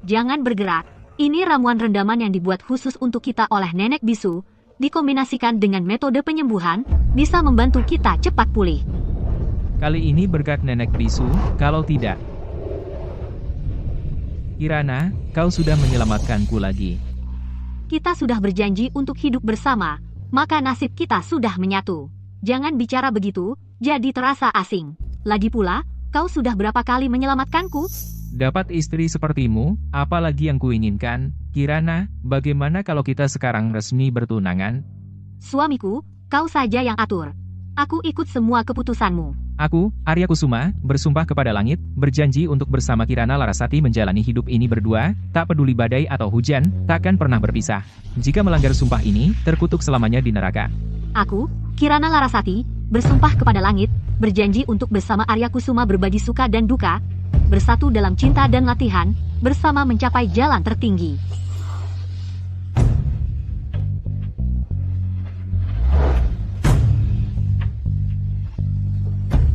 Jangan bergerak. Ini ramuan rendaman yang dibuat khusus untuk kita oleh Nenek Bisu, dikombinasikan dengan metode penyembuhan, bisa membantu kita cepat pulih. Kali ini berkat Nenek Bisu, kalau tidak. Kirana, kau sudah menyelamatkanku lagi. Kita sudah berjanji untuk hidup bersama, maka nasib kita sudah menyatu. Jangan bicara begitu, jadi terasa asing. Lagi pula, kau sudah berapa kali menyelamatkanku? Dapat istri sepertimu, apalagi yang kuinginkan. Kirana, bagaimana kalau kita sekarang resmi bertunangan? Suamiku, kau saja yang atur. Aku ikut semua keputusanmu. Aku, Arya Kusuma, bersumpah kepada langit, berjanji untuk bersama Kirana Larasati menjalani hidup ini berdua, tak peduli badai atau hujan, takkan pernah berpisah. Jika melanggar sumpah ini, terkutuk selamanya di neraka. Aku, Kirana Larasati, bersumpah kepada langit, berjanji untuk bersama Arya Kusuma berbagi suka dan duka, bersatu dalam cinta dan latihan, bersama mencapai jalan tertinggi.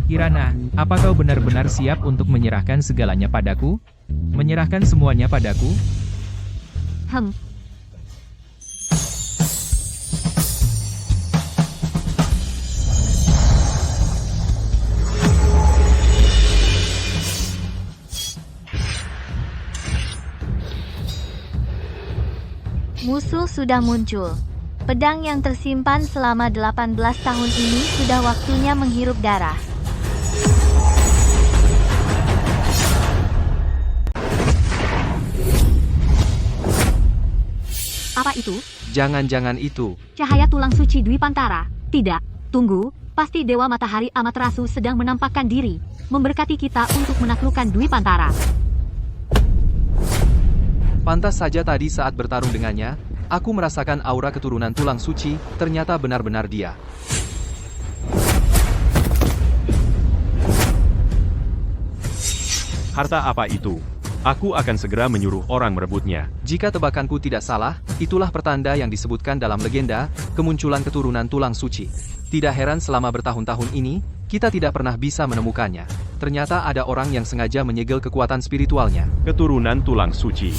Kirana, apa kau benar-benar siap untuk menyerahkan segalanya padaku? Menyerahkan semuanya padaku? Musuh sudah muncul. Pedang yang tersimpan selama 18 tahun ini sudah waktunya menghirup darah. Apa itu? Jangan-jangan itu. Cahaya tulang suci Dwi Pantara. Tidak, tunggu, pasti Dewa Matahari Amaterasu sedang menampakkan diri, memberkati kita untuk menaklukkan Dwi Pantara. Pantas saja tadi saat bertarung dengannya, aku merasakan aura keturunan tulang suci, ternyata benar-benar dia. Harta apa itu? Aku akan segera menyuruh orang merebutnya. Jika tebakanku tidak salah, itulah pertanda yang disebutkan dalam legenda, kemunculan keturunan tulang suci. Tidak heran selama bertahun-tahun ini, kita tidak pernah bisa menemukannya. Ternyata ada orang yang sengaja menyegel kekuatan spiritualnya. Keturunan tulang suci.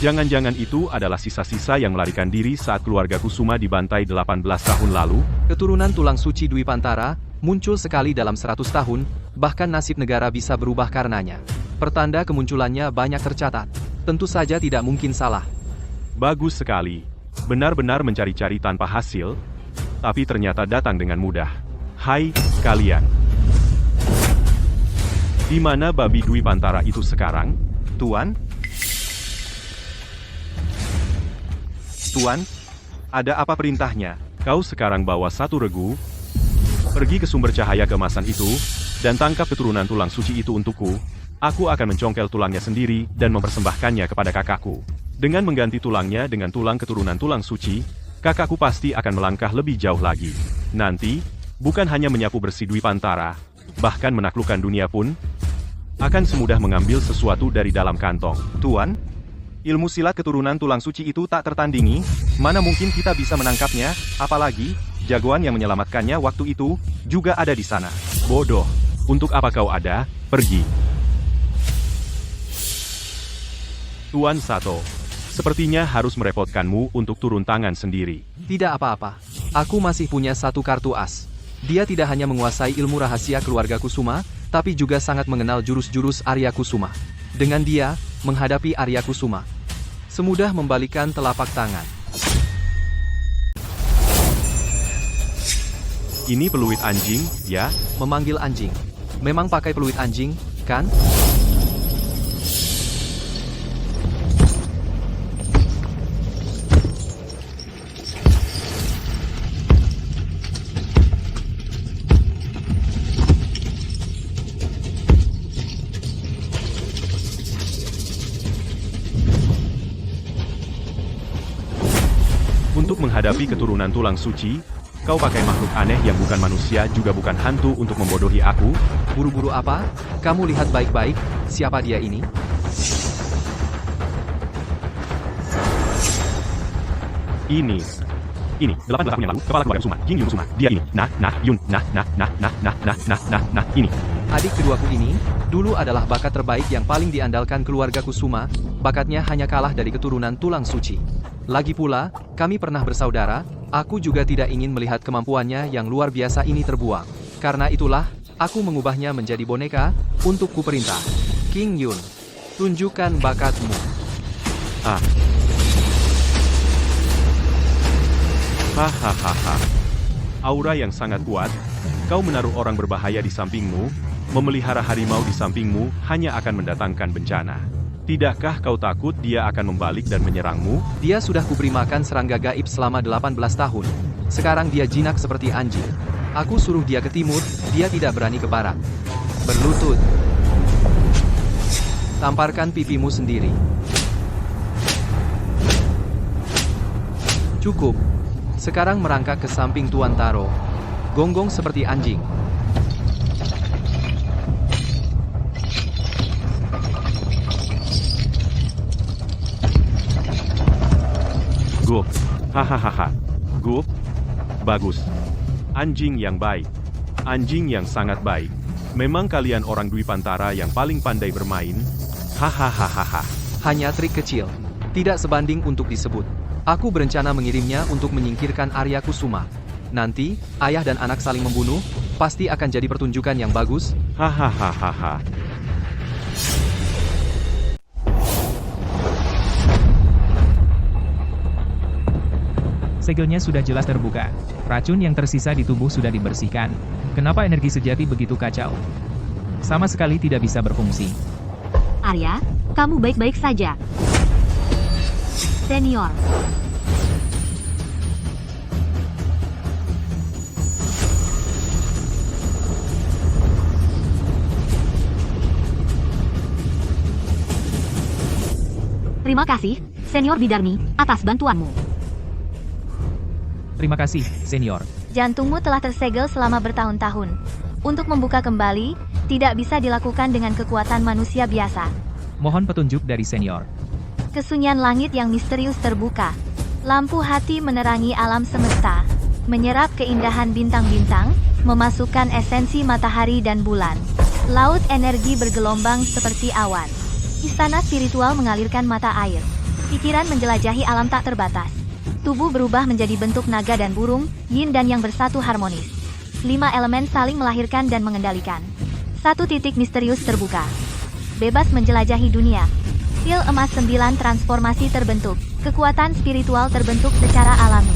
Jangan-jangan itu adalah sisa-sisa yang melarikan diri saat keluarga Kusuma dibantai 18 tahun lalu? Keturunan tulang suci Dwi Pantara, muncul sekali dalam 100 tahun, bahkan nasib negara bisa berubah karenanya. Pertanda kemunculannya banyak tercatat. Tentu saja tidak mungkin salah. Bagus sekali. Benar-benar mencari-cari tanpa hasil, tapi ternyata datang dengan mudah. Hai, kalian. Di mana babi Dwi Pantara itu sekarang? Tuan? Tuan? Ada apa perintahnya? Kau sekarang bawa satu regu, pergi ke sumber cahaya keemasan itu, dan tangkap keturunan tulang suci itu untukku. Aku akan mencongkel tulangnya sendiri dan mempersembahkannya kepada kakakku. Dengan mengganti tulangnya dengan tulang keturunan tulang suci, kakakku pasti akan melangkah lebih jauh lagi. Nanti, bukan hanya menyapu bersih Dwi Pantara, bahkan menaklukkan dunia pun, akan semudah mengambil sesuatu dari dalam kantong. Tuan, ilmu silat keturunan tulang suci itu tak tertandingi, mana mungkin kita bisa menangkapnya, apalagi, jagoan yang menyelamatkannya waktu itu, juga ada di sana. Bodoh, untuk apa kau ada, pergi. Tuan Sato, sepertinya harus merepotkanmu untuk turun tangan sendiri. Tidak apa-apa. Aku masih punya satu kartu as. Dia tidak hanya menguasai ilmu rahasia keluarga Kusuma, tapi juga sangat mengenal jurus-jurus Arya Kusuma. Dengan dia, menghadapi Arya Kusuma, semudah membalikan telapak tangan. Ini peluit anjing, ya? Memanggil anjing. Memang pakai peluit anjing, kan? Untuk menghadapi keturunan tulang suci, kau pakai makhluk aneh yang bukan manusia juga bukan hantu untuk membodohi aku? Buru-buru apa? Kamu lihat baik-baik, siapa dia ini? Ini 8 tahun yang lalu, kepala keluarga Kusuma, Jin Yun Kusuma, dia ini, ini. Adik keduaku ini, dulu adalah bakat terbaik yang paling diandalkan keluarga Kusuma, bakatnya hanya kalah dari keturunan tulang suci. Lagi pula, kami pernah bersaudara, aku juga tidak ingin melihat kemampuannya yang luar biasa ini terbuang. Karena itulah, aku mengubahnya menjadi boneka, untuk kuperintah. King Yun, tunjukkan bakatmu. Hahaha. Aura yang sangat kuat, kau menaruh orang berbahaya di sampingmu, memelihara harimau di sampingmu hanya akan mendatangkan bencana. Tidakkah kau takut dia akan membalik dan menyerangmu? Dia sudah kuberi makan serangga gaib selama 18 tahun. Sekarang dia jinak seperti anjing. Aku suruh dia ke timur, dia tidak berani ke barat. Berlutut. Tamparkan pipimu sendiri. Cukup. Sekarang merangkak ke samping Tuan Taro. Gonggong seperti anjing. Gup. Hahaha. Gup. Bagus. Anjing yang baik. Anjing yang sangat baik. Memang kalian orang Dwi Pantara yang paling pandai bermain. Hahaha. Hanya trik kecil. Tidak sebanding untuk disebut. Aku berencana mengirimnya untuk menyingkirkan Arya Kusuma. Nanti, ayah dan anak saling membunuh, pasti akan jadi pertunjukan yang bagus. Hahaha. Segelnya sudah jelas terbuka. Racun yang tersisa di tubuh sudah dibersihkan. Kenapa energi sejati begitu kacau? Sama sekali tidak bisa berfungsi. Arya, kamu baik-baik saja. Senior. Terima kasih, Senior Bidarmi, atas bantuanmu. Terima kasih, Senior. Jantungmu telah tersegel selama bertahun-tahun. Untuk membuka kembali, tidak bisa dilakukan dengan kekuatan manusia biasa. Mohon petunjuk dari Senior. Kesunyian langit yang misterius terbuka. Lampu hati menerangi alam semesta. Menyerap keindahan bintang-bintang, memasukkan esensi matahari dan bulan. Laut energi bergelombang seperti awan. Istana spiritual mengalirkan mata air. Pikiran menjelajahi alam tak terbatas. Tubuh berubah menjadi bentuk naga dan burung, yin dan yang bersatu harmonis. 5 elemen saling melahirkan dan mengendalikan. Satu titik misterius terbuka. Bebas menjelajahi dunia. Pil emas 9 transformasi terbentuk. Kekuatan spiritual terbentuk secara alami.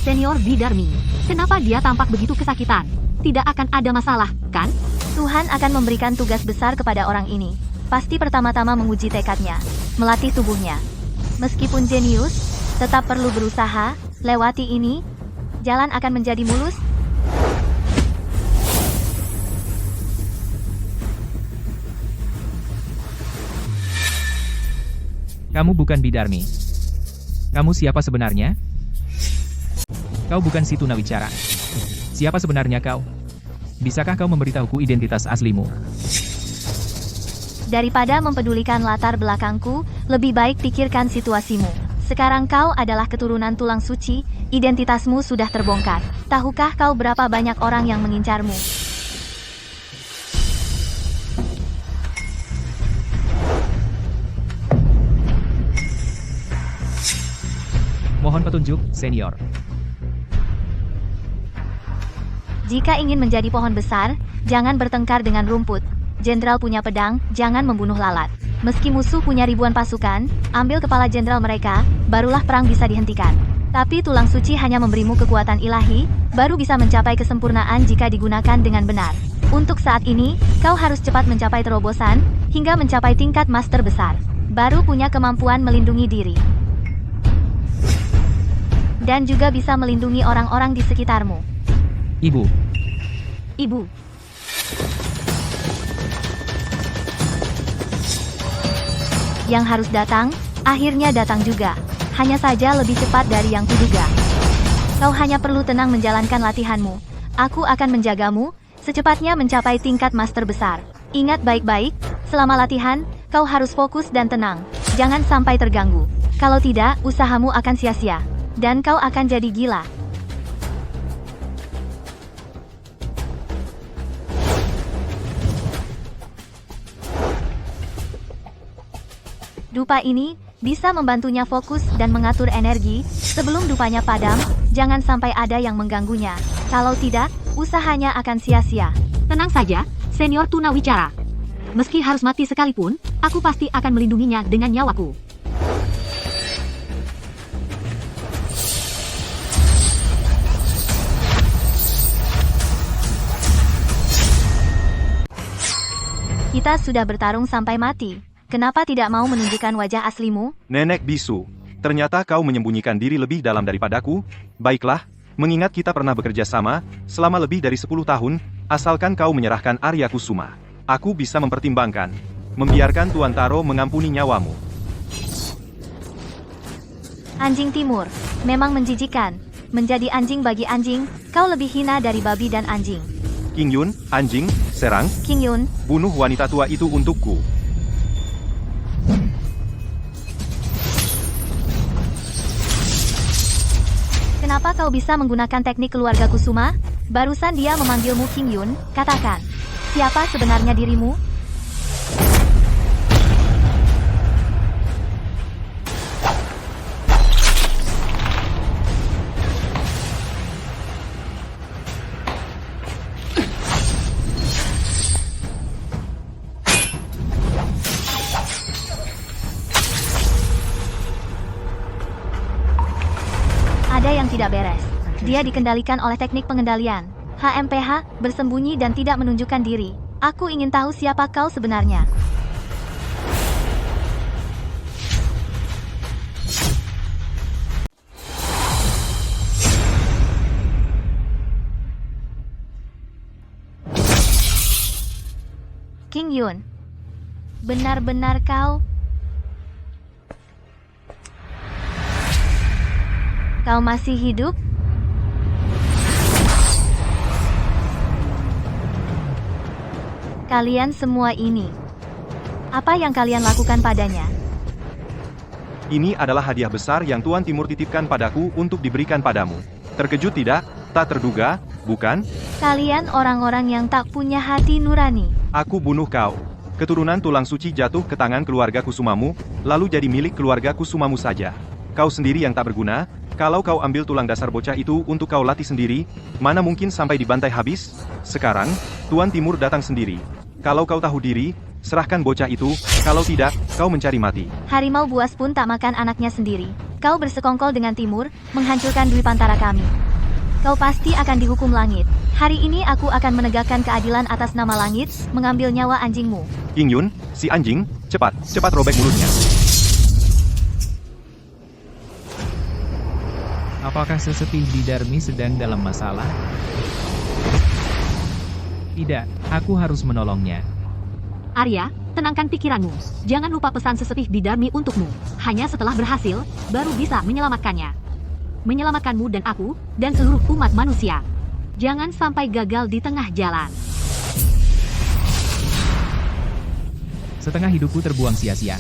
Senior Bidarmi, kenapa dia tampak begitu kesakitan? Tidak akan ada masalah, kan? Tuhan akan memberikan tugas besar kepada orang ini. Pasti pertama-tama menguji tekadnya, melatih tubuhnya. Meskipun jenius, tetap perlu berusaha. Lewati ini, jalan akan menjadi mulus. Kamu bukan Bidarmi. Kamu siapa sebenarnya? Kau bukan si tunawicara. Siapa sebenarnya kau? Bisakah kau memberitahuku identitas aslimu? Daripada mempedulikan latar belakangku, lebih baik pikirkan situasimu. Sekarang kau adalah keturunan tulang suci, identitasmu sudah terbongkar. Tahukah kau berapa banyak orang yang mengincarmu? Mohon petunjuk, Senior. Jika ingin menjadi pohon besar, jangan bertengkar dengan rumput. Jenderal punya pedang, jangan membunuh lalat. Meski musuh punya ribuan pasukan, ambil kepala jenderal mereka, barulah perang bisa dihentikan. Tapi tulang suci hanya memberimu kekuatan ilahi, baru bisa mencapai kesempurnaan jika digunakan dengan benar. Untuk saat ini, kau harus cepat mencapai terobosan, hingga mencapai tingkat master besar. Baru punya kemampuan melindungi diri. Dan juga bisa melindungi orang-orang di sekitarmu. Ibu. Ibu. Yang harus datang, akhirnya datang juga. Hanya saja lebih cepat dari yang kuduga. Kau hanya perlu tenang menjalankan latihanmu. Aku akan menjagamu, secepatnya mencapai tingkat master besar. Ingat baik-baik, selama latihan, kau harus fokus dan tenang. Jangan sampai terganggu. Kalau tidak, usahamu akan sia-sia. Dan kau akan jadi gila. Dupa ini bisa membantunya fokus dan mengatur energi. Sebelum dupanya padam, jangan sampai ada yang mengganggunya. Kalau tidak, usahanya akan sia-sia. Tenang saja, Senior Tunawicara. Meski harus mati sekalipun, aku pasti akan melindunginya dengan nyawaku. Kita sudah bertarung sampai mati. Kenapa tidak mau menunjukkan wajah aslimu? Nenek bisu, ternyata kau menyembunyikan diri lebih dalam daripadaku? Baiklah, mengingat kita pernah bekerja sama, selama lebih dari 10 tahun, asalkan kau menyerahkan Arya Kusuma. Aku bisa mempertimbangkan. Membiarkan Tuan Taro mengampuni nyawamu. Anjing timur, memang menjijikan. Menjadi anjing bagi anjing, kau lebih hina dari babi dan anjing. King Yun, anjing, serang, King Yun, bunuh wanita tua itu untukku. kenapa kau bisa menggunakan teknik keluarga Kusuma? Barusan dia memanggilmu King Yun, katakan. Siapa sebenarnya dirimu? Ada yang tidak beres. Dia dikendalikan oleh teknik pengendalian. HMPH, bersembunyi dan tidak menunjukkan diri. Aku ingin tahu siapa kau sebenarnya. King Yun, benar-benar kau? Kau masih hidup? Kalian semua ini. Apa yang kalian lakukan padanya? Ini adalah hadiah besar yang Tuan Timur titipkan padaku untuk diberikan padamu. Terkejut tidak? Tak terduga, bukan? Kalian orang-orang yang tak punya hati nurani. Aku bunuh kau. Keturunan tulang suci jatuh ke tangan keluarga Kusumamu, lalu jadi milik keluarga Kusumamu saja. Kau sendiri yang tak berguna. Kalau kau ambil tulang dasar bocah itu untuk kau latih sendiri, mana mungkin sampai dibantai habis? Sekarang, Tuan Timur datang sendiri. Kalau kau tahu diri, serahkan bocah itu, kalau tidak, kau mencari mati. Harimau buas pun tak makan anaknya sendiri. Kau bersekongkol dengan Timur, menghancurkan Dwi Pantara kami. Kau pasti akan dihukum langit. Hari ini aku akan menegakkan keadilan atas nama langit, mengambil nyawa anjingmu. King Yun, si anjing, cepat robek mulutnya. Apakah sesepi Bidarmi sedang dalam masalah? Tidak, aku harus menolongnya. Arya, tenangkan pikiranmu. Jangan lupa pesan sesepih Bidarmi untukmu. Hanya setelah berhasil, baru bisa menyelamatkannya. Menyelamatkanmu dan aku, dan seluruh umat manusia. Jangan sampai gagal di tengah jalan. Setengah hidupku terbuang sia-sia.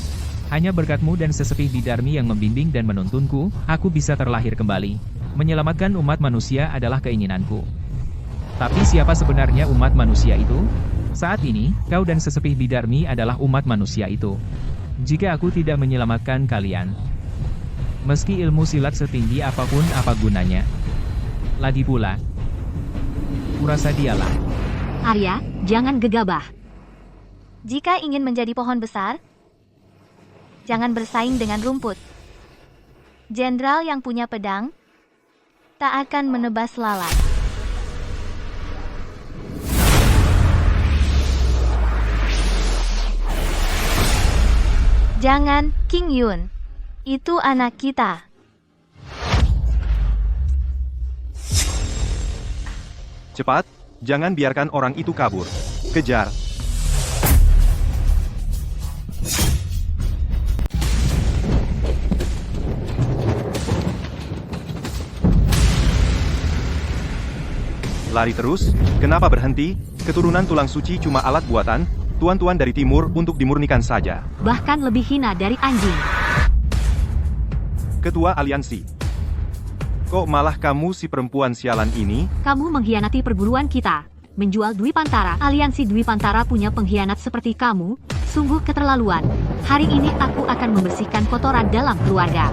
Hanya berkatmu dan sesepih Bidarmi yang membimbing dan menuntunku, aku bisa terlahir kembali. Menyelamatkan umat manusia adalah keinginanku. Tapi siapa sebenarnya umat manusia itu? Saat ini, kau dan sesepih Bidarmi adalah umat manusia itu. Jika aku tidak menyelamatkan kalian, meski ilmu silat setinggi apapun apa gunanya. Lagi pula, kurasa dialah. Arya, jangan gegabah. Jika ingin menjadi pohon besar, jangan bersaing dengan rumput. Jenderal yang punya pedang tak akan menebas lalat. Jangan, King Yun. Itu anak kita. Cepat, jangan biarkan orang itu kabur. Kejar. Lari terus, kenapa berhenti? Keturunan tulang suci cuma alat buatan, tuan-tuan dari timur untuk dimurnikan saja. Bahkan lebih hina dari anjing. Ketua aliansi. Kok malah kamu si perempuan sialan ini? Kamu mengkhianati perguruan kita. Menjual Dwi Pantara. Aliansi Dwi Pantara punya pengkhianat seperti kamu. Sungguh keterlaluan. Hari ini aku akan membersihkan kotoran dalam keluarga.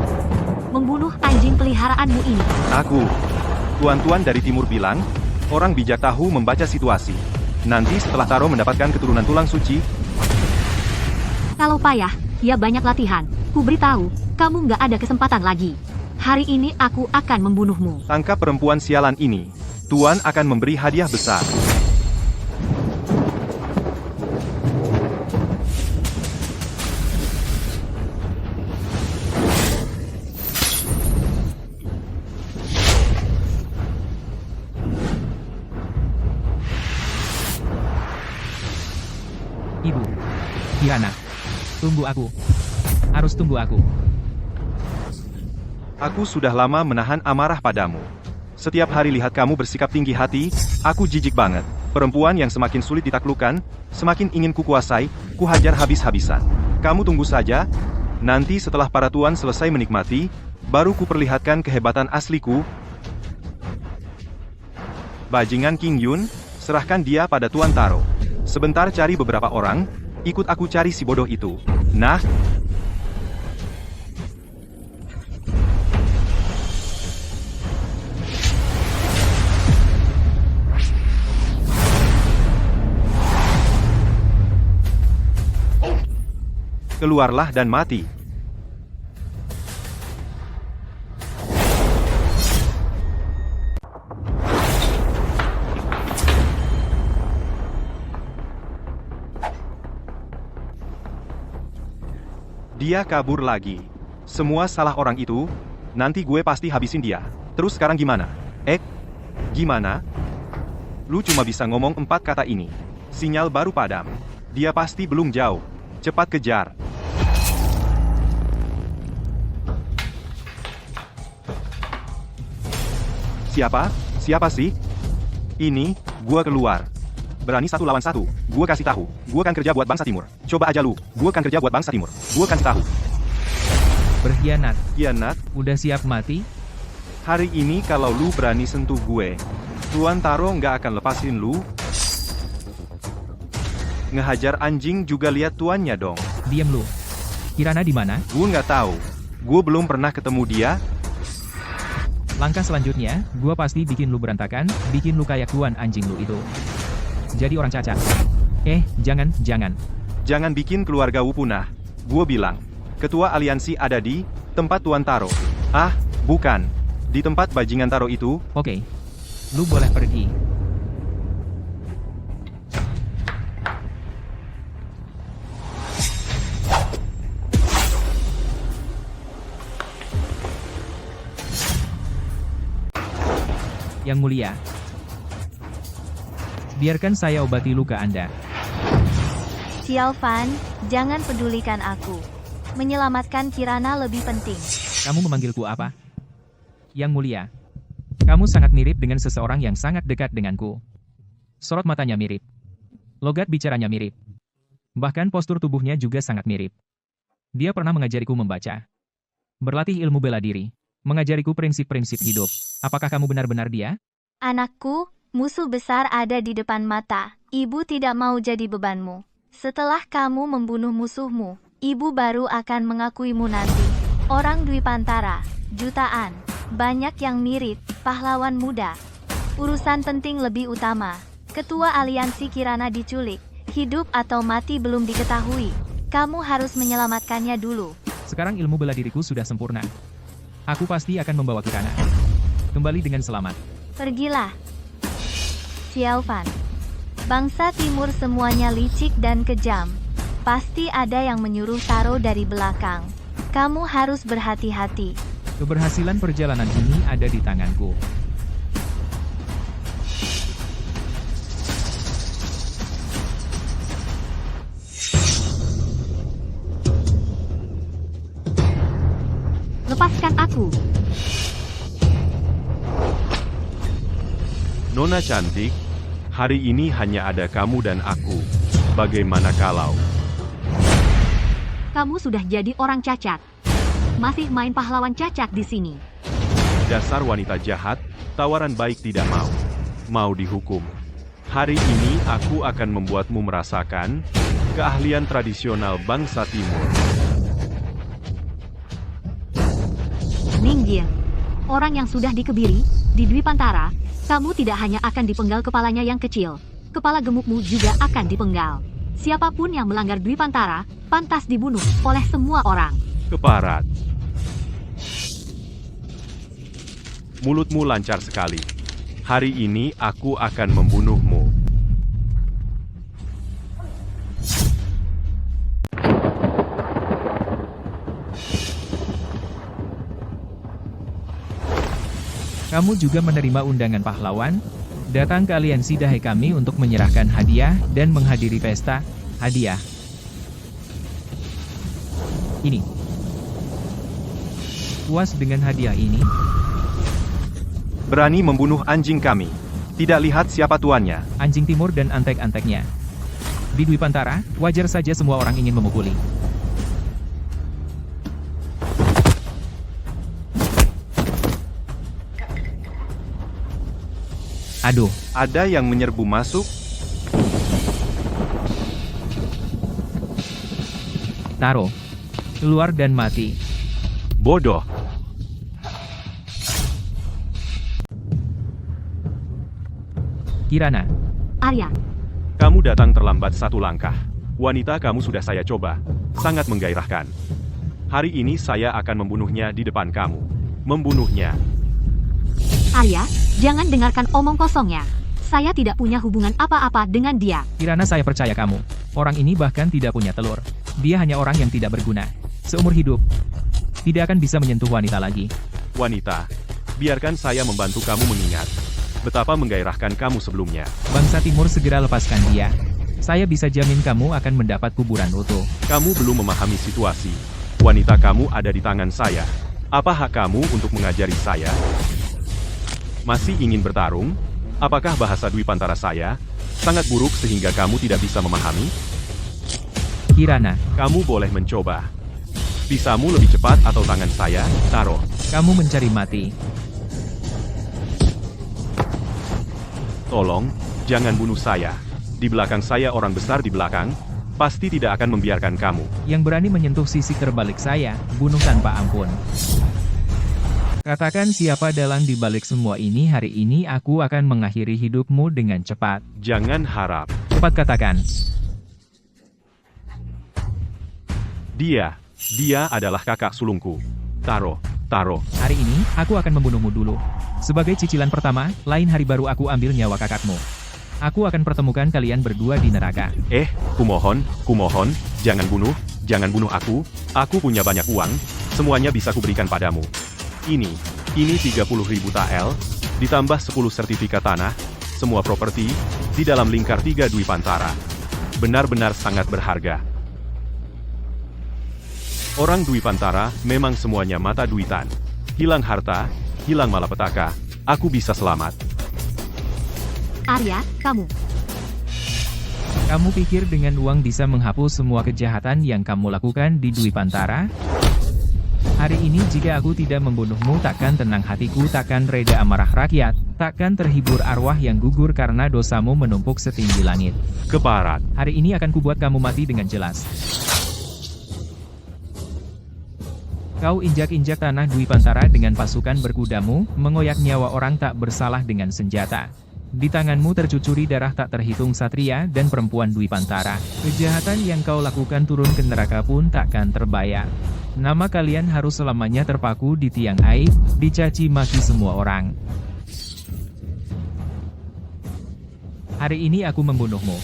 Membunuh anjing peliharaanmu ini. Aku. Tuan-tuan dari timur bilang, orang bijak tahu membaca situasi. Nanti setelah Taro mendapatkan keturunan tulang suci, Kalau payah, ya banyak latihan. Ku beritahu, kamu nggak ada kesempatan lagi. Hari ini aku akan membunuhmu. tangkap perempuan sialan ini. Tuan akan memberi hadiah besar. Ibu. Kirana. Tunggu aku. Harus tunggu aku. Aku sudah lama menahan amarah padamu. Setiap hari lihat kamu bersikap tinggi hati, aku jijik banget. Perempuan yang semakin sulit ditaklukkan, semakin ingin kukuasai, kuhajar habis-habisan. Kamu tunggu saja, nanti setelah para tuan selesai menikmati, baru kuperlihatkan kehebatan asliku. Bajingan King Yun, serahkan dia pada Tuan Taro. Sebentar cari beberapa orang, ikut aku cari si bodoh itu. Nah, keluarlah dan mati. Dia kabur lagi. Semua salah orang itu, nanti gue pasti habisin dia. Terus sekarang gimana? Gimana? Lu cuma bisa ngomong 4 kata ini. Sinyal baru padam. Dia pasti belum jauh. Cepat kejar. Siapa sih? Ini, gua keluar. Berani 1 lawan 1, gua kasih tahu. Gua kan kerja buat bangsa timur. Coba aja lu, gua kan kerja buat bangsa timur. Gua kasih tahu. Berkhianat. Kianat, Udah siap mati? hari ini kalau lu berani sentuh gue, Tuan Taro nggak akan lepasin lu. Ngehajar anjing juga lihat tuannya dong. Diam lu. Kirana di mana? Gue nggak tahu. Gue belum pernah ketemu dia. Langkah selanjutnya, gua pasti bikin lu berantakan, bikin lu kayak tuan anjing lu itu. Jadi orang cacat. Jangan. Jangan bikin keluarga Wu punah. Gue bilang, ketua aliansi ada di tempat Tuan Taro. Ah, bukan. Di tempat bajingan Taro itu. Oke. Lu boleh pergi. Yang mulia, biarkan saya obati luka Anda. Xiao Fan, jangan pedulikan aku. Menyelamatkan Kirana lebih penting. Kamu memanggilku apa? Yang mulia, kamu sangat mirip dengan seseorang yang sangat dekat denganku. Sorot matanya mirip. Logat bicaranya mirip. Bahkan postur tubuhnya juga sangat mirip. Dia pernah mengajariku membaca. Berlatih ilmu bela diri. Mengajariku prinsip-prinsip hidup. Apakah kamu benar-benar dia? Anakku, musuh besar ada di depan mata. Ibu tidak mau jadi bebanmu. Setelah kamu membunuh musuhmu, ibu baru akan mengakuimu nanti. Orang Dwi Pantara, jutaan, banyak yang mirip, pahlawan muda. Urusan penting lebih utama. Ketua aliansi Kirana diculik, hidup atau mati belum diketahui. Kamu harus menyelamatkannya dulu. Sekarang ilmu bela diriku sudah sempurna. Aku pasti akan membawa Kirana kembali dengan selamat. Pergilah. Xiao Fan. Bangsa timur semuanya licik dan kejam. Pasti ada yang menyuruh Taro dari belakang. Kamu harus berhati-hati. Keberhasilan perjalanan ini ada di tanganku. Lepaskan aku. Nona cantik, hari ini hanya ada kamu dan aku. Bagaimana kalau... Kamu sudah jadi orang cacat. Masih main pahlawan cacat di sini. Dasar wanita jahat, tawaran baik tidak mau. Mau dihukum. Hari ini aku akan membuatmu merasakan Keahlian tradisional bangsa timur. Ningjin, orang yang sudah dikebiri, di Dwi Pantara, kamu tidak hanya akan dipenggal kepalanya yang kecil, kepala gemukmu juga akan dipenggal. Siapapun yang melanggar Dwi Pantara, pantas dibunuh oleh semua orang. Keparat. Mulutmu lancar sekali. Hari ini aku akan membunuhmu. Kamu juga menerima undangan pahlawan? Datang ke aliansi Dahai kami untuk menyerahkan hadiah dan menghadiri pesta hadiah. Ini. Puas dengan hadiah ini? Berani membunuh anjing kami. Tidak lihat siapa tuannya. Anjing timur dan antek-anteknya. Di Dwi Pantara, wajar saja semua orang ingin memukuli. Aduh, Ada yang menyerbu masuk? Taro. Keluar dan mati. Bodoh. Kirana. Arya, Kamu datang terlambat satu langkah. Wanita kamu sudah saya coba. Sangat menggairahkan. Hari ini saya akan membunuhnya di depan kamu. Membunuhnya. Arya, jangan dengarkan omong kosongnya. Saya tidak punya hubungan apa-apa dengan dia. Kirana, saya percaya kamu. Orang ini bahkan tidak punya telur. Dia hanya orang yang tidak berguna. Seumur hidup, tidak akan bisa menyentuh wanita lagi. Wanita, biarkan saya membantu kamu mengingat betapa menggairahkan kamu sebelumnya. Bangsa Timur, segera lepaskan dia. Saya bisa jamin kamu akan mendapat kuburan utuh. Kamu belum memahami situasi. Wanita kamu ada di tangan saya. Apa hak kamu untuk mengajari saya? Masih ingin bertarung? Apakah bahasa Dwi Pantara saya sangat buruk sehingga kamu tidak bisa memahami? Kirana, Kamu boleh mencoba. Pisamu lebih cepat atau tangan saya, Taro. kamu mencari mati. Tolong, jangan bunuh saya. Di belakang saya orang besar di belakang, pasti tidak akan membiarkan kamu. Yang berani menyentuh sisi terbalik saya, bunuh tanpa ampun. Katakan siapa dalang di balik semua ini. Hari ini aku akan mengakhiri hidupmu dengan cepat. Jangan harap. Cepat katakan. Dia adalah kakak sulungku. Taro. Hari ini, aku akan membunuhmu dulu. Sebagai cicilan pertama, lain hari baru aku ambil nyawa kakakmu. Aku akan pertemukan kalian berdua di neraka. Kumohon, jangan bunuh aku. Aku punya banyak uang, semuanya bisa kuberikan padamu. Ini 30.000 tael, ditambah 10 sertifikat tanah, semua properti, di dalam lingkar 3 Dwi Pantara. Benar-benar sangat berharga. Orang Dwi Pantara memang semuanya mata duitan. Hilang harta, hilang malapetaka, aku bisa selamat. Arya, kamu. Kamu pikir dengan uang bisa menghapus semua kejahatan yang kamu lakukan di Dwi Pantara? Hari ini jika aku tidak membunuhmu, takkan tenang hatiku, takkan reda amarah rakyat, takkan terhibur arwah yang gugur karena dosamu menumpuk setinggi langit. Keparat. Hari ini akan kubuat kamu mati dengan jelas. Kau injak-injak tanah Dwi Pantara dengan pasukan berkudamu, mengoyak nyawa orang tak bersalah dengan senjata. Di tanganmu tercucuri darah tak terhitung satria dan perempuan Dwi Pantara. Kejahatan yang kau lakukan turun ke neraka pun takkan terbayar. Nama kalian harus selamanya terpaku di tiang aib, dicaci maki semua orang. Hari ini aku membunuhmu.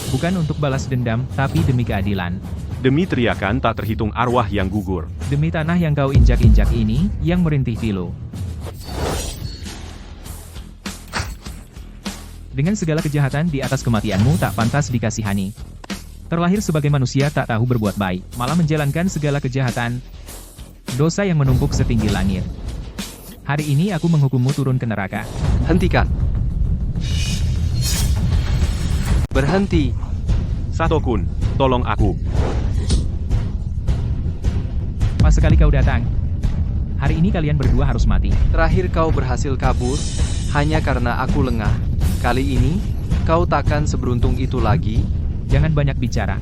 Bukan untuk balas dendam, tapi demi keadilan. Demi teriakan tak terhitung arwah yang gugur. Demi tanah yang kau injak-injak ini, yang merintih pilu. Dengan segala kejahatan di atas kematianmu tak pantas dikasihani. Terlahir sebagai manusia tak tahu berbuat baik, malah menjalankan segala kejahatan. Dosa yang menumpuk setinggi langit. Hari ini aku menghukummu turun ke neraka. Hentikan. Berhenti. Satokun, tolong aku. Pas sekali kau datang. Hari ini kalian berdua harus mati. Terakhir kau berhasil kabur, hanya karena aku lengah. Kali ini, kau takkan seberuntung itu lagi. Jangan banyak bicara.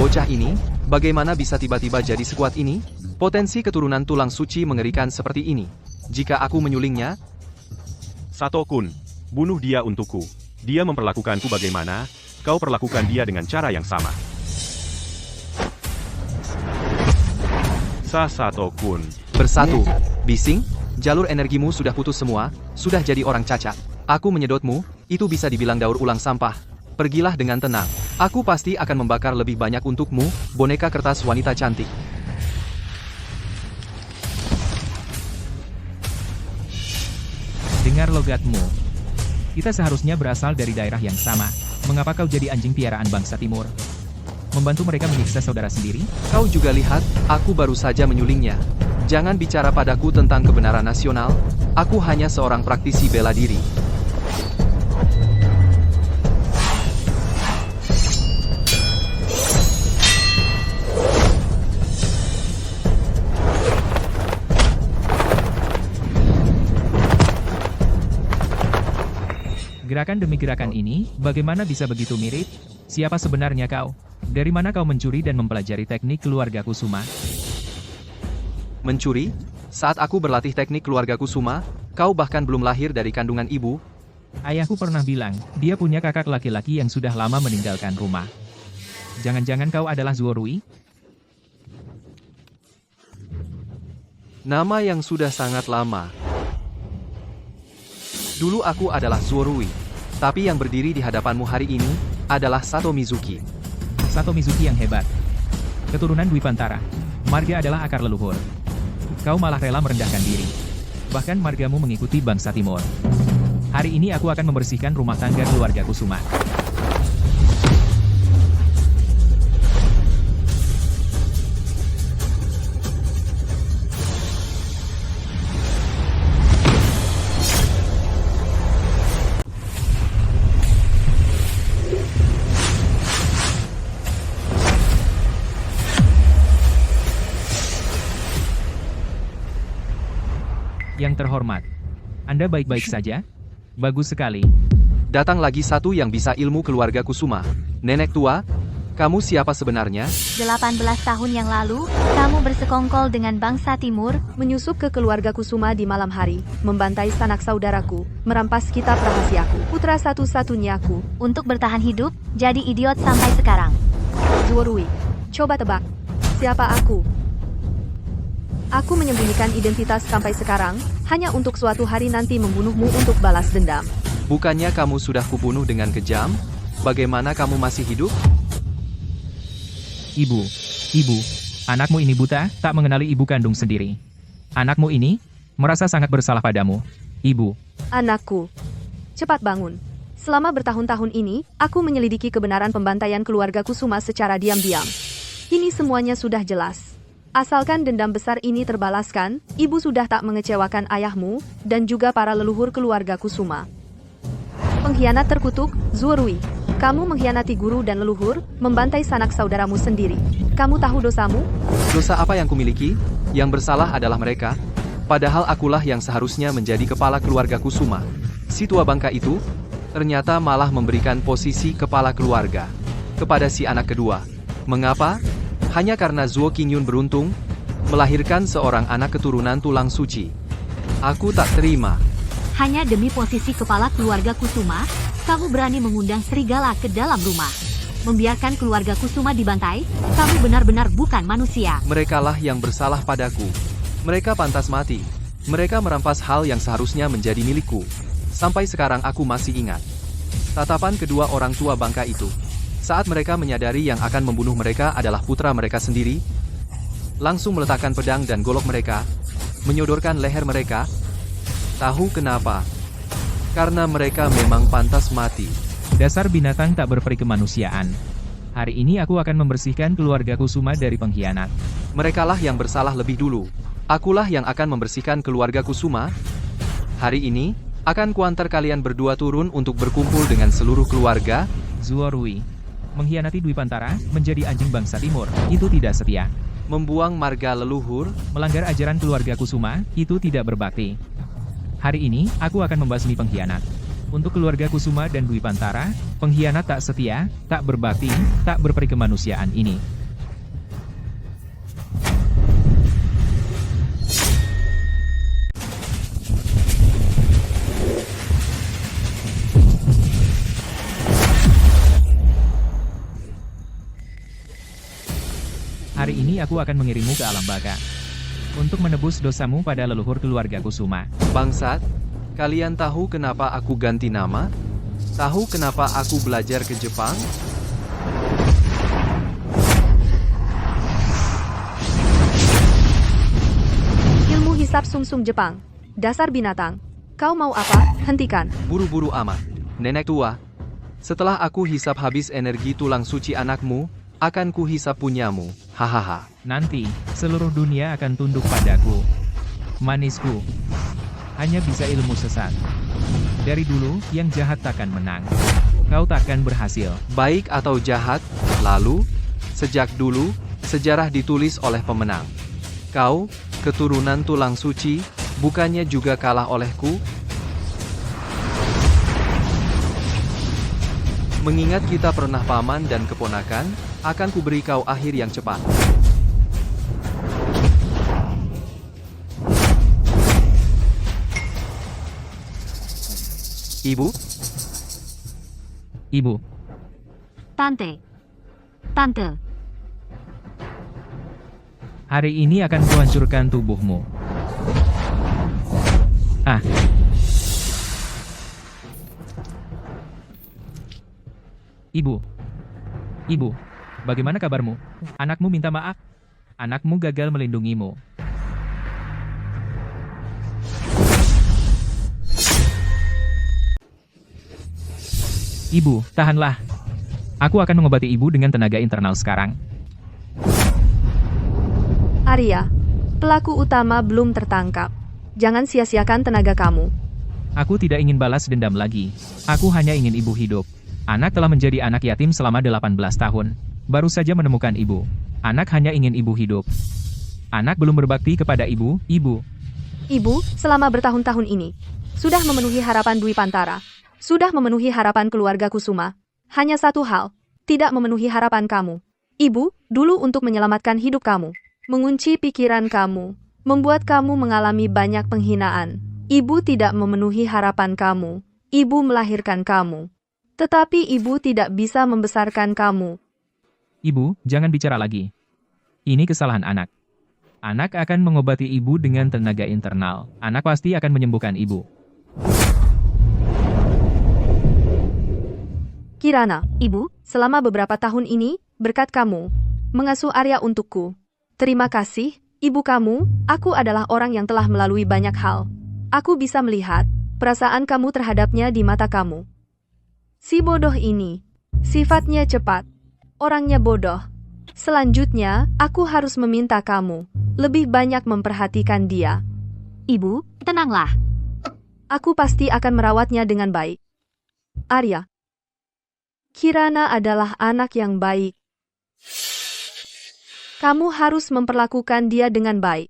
Bocah ini, bagaimana bisa tiba-tiba jadi sekuat ini? Potensi keturunan tulang suci mengerikan seperti ini. Jika aku menyulingnya, Sato-kun, bunuh dia untukku. Dia memperlakukanku bagaimana, kau perlakukan dia dengan cara yang sama. Sato-kun. bersatu. Bising, jalur energimu sudah putus semua, sudah jadi orang cacat. Aku menyedotmu, itu bisa dibilang daur ulang sampah. Pergilah dengan tenang. Aku pasti akan membakar lebih banyak untukmu, boneka kertas wanita cantik. Dengar logatmu. Kita seharusnya berasal dari daerah yang sama. Mengapa kau jadi anjing piaraan bangsa timur? Membantu mereka menyiksa saudara sendiri? Kau juga lihat, aku baru saja menyulingnya. Jangan bicara padaku tentang kebenaran nasional. Aku hanya seorang praktisi bela diri. Gerakan demi gerakan ini, bagaimana bisa begitu mirip? Siapa sebenarnya kau? Dari mana kau mencuri dan mempelajari teknik keluarga Kusuma? Mencuri? Saat aku berlatih teknik keluarga Kusuma, kau bahkan belum lahir dari kandungan ibu. Ayahku pernah bilang, dia punya kakak laki-laki yang sudah lama meninggalkan rumah. Jangan-jangan kau adalah Zuorui? Nama yang sudah sangat lama. Dulu aku adalah Zuorui, tapi yang berdiri di hadapanmu hari ini adalah Sato Mizuki. Sato Mizuki yang hebat. Keturunan Dwi Pantara. Marga adalah akar leluhur. Kau malah rela merendahkan diri. Bahkan margamu mengikuti bangsa timur. Hari ini aku akan membersihkan rumah tangga keluarga Kusuma. Yang terhormat, Anda baik-baik saja? Bagus sekali. Datang lagi satu yang bisa ilmu keluarga Kusuma. Nenek tua, kamu siapa sebenarnya? 18 tahun yang lalu, kamu bersekongkol dengan bangsa timur, Menyusup ke keluarga Kusuma di malam hari, membantai sanak saudaraku, merampas kitab rahasiaku, putra satu-satunyaku. untuk bertahan hidup, jadi idiot sampai sekarang. Zuorui, coba tebak, siapa aku? Aku menyembunyikan identitas sampai sekarang, hanya untuk suatu hari nanti membunuhmu untuk balas dendam. Bukannya kamu sudah kubunuh dengan kejam? Bagaimana kamu masih hidup? Ibu, anakmu ini buta, tak mengenali ibu kandung sendiri. Anakmu ini merasa sangat bersalah padamu. Ibu, Anakku, cepat bangun. Selama bertahun-tahun ini, aku menyelidiki kebenaran pembantaian keluarga Kusuma secara diam-diam. Ini semuanya sudah jelas. Asalkan dendam besar ini terbalaskan, ibu sudah tak mengecewakan ayahmu, dan juga para leluhur keluarga Kusuma. Pengkhianat terkutuk, Zuorui. Kamu mengkhianati guru dan leluhur, membantai sanak saudaramu sendiri. Kamu tahu dosamu? Dosa apa yang kumiliki? Yang bersalah adalah mereka. Padahal akulah yang seharusnya menjadi kepala keluarga Kusuma. Si tua bangka itu, ternyata malah memberikan posisi kepala keluarga kepada si anak kedua. Mengapa? Hanya karena Zuo Qingyun beruntung melahirkan seorang anak keturunan tulang suci. Aku tak terima. Hanya demi posisi kepala keluarga Kusuma, kamu berani mengundang serigala ke dalam rumah. Membiarkan keluarga Kusuma dibantai, kamu benar-benar bukan manusia. Merekalah yang bersalah padaku. Mereka pantas mati. Mereka merampas hal yang seharusnya menjadi milikku. Sampai sekarang aku masih ingat tatapan kedua orang tua bangka itu. Saat mereka menyadari yang akan membunuh mereka adalah putra mereka sendiri, langsung meletakkan pedang dan golok mereka, menyodorkan leher mereka. Tahu kenapa? Karena mereka memang pantas mati. dasar binatang tak berperi kemanusiaan. Hari ini aku akan membersihkan keluarga Kusuma dari pengkhianat. Merekalah yang bersalah lebih dulu. Akulah yang akan membersihkan keluarga Kusuma. Hari ini, akan kuantar kalian berdua turun untuk berkumpul dengan seluruh keluarga. Zuorui, Mengkhianati Dwi Pantara, menjadi anjing bangsa timur, itu tidak setia. Membuang marga leluhur, Melanggar ajaran keluarga Kusuma, itu tidak berbakti. Hari ini, aku akan membasmi pengkhianat. Untuk keluarga Kusuma dan Dwi Pantara, pengkhianat tak setia, tak berbakti, tak berperi kemanusiaan ini. Hari ini aku akan mengirimmu ke alam baka. Untuk menebus dosamu pada leluhur keluarga Kusuma. bangsat. Kalian tahu kenapa aku ganti nama? Tahu kenapa aku belajar ke Jepang? Ilmu hisap sumsum Jepang. Dasar binatang. Kau mau apa? Hentikan. Buru-buru amat. Nenek tua. Setelah aku hisap habis energi tulang suci anakmu, akan ku hisap punyamu. Hahaha. Nanti, seluruh dunia akan tunduk padaku. Manisku. Hanya bisa ilmu sesat. Dari dulu, yang jahat takkan menang. Kau takkan berhasil. Baik atau jahat, lalu, sejak dulu, sejarah ditulis oleh pemenang. Kau, keturunan tulang suci, bukannya juga kalah olehku? Mengingat kita pernah paman dan keponakan, akan kuberi kau akhir yang cepat. Ibu? Ibu, Tante. Tante. hari ini akan kuhancurkan tubuhmu. Ah. Ibu. Ibu, bagaimana kabarmu? Anakmu minta maaf. Anakmu gagal melindungimu. Ibu, tahanlah. Aku akan mengobati ibu dengan tenaga internal sekarang. Arya, pelaku utama belum tertangkap. Jangan sia-siakan tenaga kamu. Aku tidak ingin balas dendam lagi. Aku hanya ingin ibu hidup. Anak telah menjadi anak yatim selama 18 tahun. Baru saja menemukan ibu. Anak hanya ingin ibu hidup. Anak belum berbakti kepada ibu. Ibu, selama bertahun-tahun ini, sudah memenuhi harapan Dwi Pantara. Sudah memenuhi harapan keluarga Kusuma. Hanya satu hal, tidak memenuhi harapan kamu. Ibu, dulu untuk menyelamatkan hidup kamu. Mengunci pikiran kamu. Membuat kamu mengalami banyak penghinaan. Ibu tidak memenuhi harapan kamu. Ibu melahirkan kamu. Tetapi ibu tidak bisa membesarkan kamu. Ibu, jangan bicara lagi. Ini kesalahan anak. Anak akan mengobati ibu dengan tenaga internal. Anak pasti akan menyembuhkan ibu. Kirana, Ibu, selama beberapa tahun ini, berkat kamu, mengasuh Arya untukku. Terima kasih, ibu kamu, aku adalah orang yang telah melalui banyak hal. Aku bisa melihat perasaan kamu terhadapnya di mata kamu. Si bodoh ini, sifatnya cepat, orangnya bodoh. Selanjutnya, aku harus meminta kamu lebih banyak memperhatikan dia. Ibu, tenanglah. Aku pasti akan merawatnya dengan baik. Arya, Kirana adalah anak yang baik. Kamu harus memperlakukan dia dengan baik.